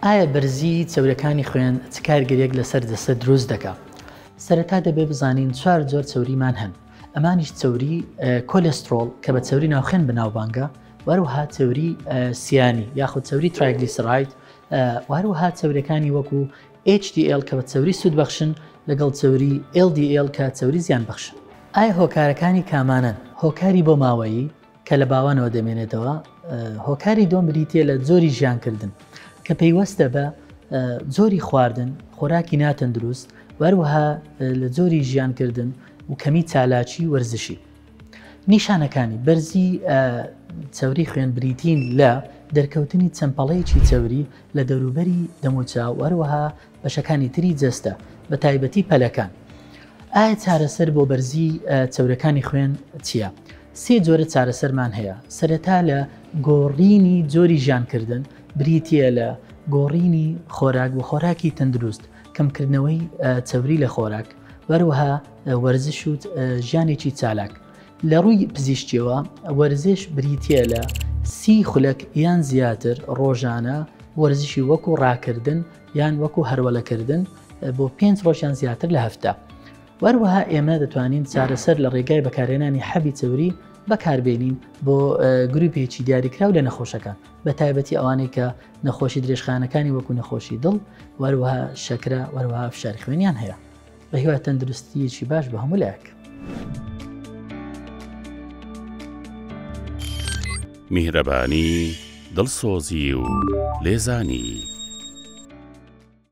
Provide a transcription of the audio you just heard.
ئایا بەرزی چەورەکانی خوێن چ کارگەریەک لەسەر دەستە دروست دەکات؟ سەرەتا دەبێ بزانین 4 جۆر چەوریمان هەن. ئەمانیش چەوری کۆلێسترۆڵ کە بە چەوری ناوخێن بەناوبانگە، وەروەها چەوری سیانی یاخود چەوری ترایگلیسراید، وەروەها چەورەکانی وەکو HDL کە بە چەوری سوودبەخشن لەگەڵ چەوری LDL کە چەوری زیان بەخشن. ئایا هۆکارەکانی کامانن؟ هۆکاری بۆ ماوەیی کە لە باوانەوە دەمێنێتەوە، هۆکاری دۆم بریتیە لە جۆری ژیانکردن کە پەیوەستە بە جۆری خواردن، خۆراکی ناتەندروست، وەروەها لە جۆری ژیانکردن و کەمی چالاکی وەرزشی. نیشانەکانی بەرزی چەوری خوێن بریتین لە دەرکەوتنی چەمپەڵەیەکی چەوری لە دەوروبەری دەموچاو، وەروەها بەشەکانی تری جەستە بە تایبەتی پەلەکان. ئایا چارەسەر بۆ بەرزی چەورەکانی خوێن چییە؟ 3 جۆرە چارەسەرمان هەیە. سەرەتا لە گۆڕینی جۆری ژیانکردن، بریتیە لە گۆڕینی خۆراک و خۆراکی تەندروست، کەمکردنەوەی چەوری لە خۆراک، وەروەها وەرزش و ژیانێکی چالاک. لە ڕووی پزیشکیەوە وەرزش بریتیە لە 30 خولەک یان زیاتر ڕۆژانە وەرزشی وەکو ڕاکردن یان وەکو هەروەلەکردن بۆ 5 ڕۆژیان زیاتر لە هەفتە. وەروەها ئێمە دەتوانین چارەسەر لە ڕێگای بەکارهێنانی حەبی چەوری بەکاربێنین بۆ گروپێکی دیاریکراو لە نەخۆشەکان، بە تایبەتی ئەوانەی کە نەخۆشی درێژخانەکانی وەکو نەخۆشی دڵ، وەروەها شەکرە، وەروەها فشاری خوێنیان هەیە. بە هیوای تەندروستیەکی باش بە هەموو لایەک. میهرەبانی، دڵسۆزی و لێزانی.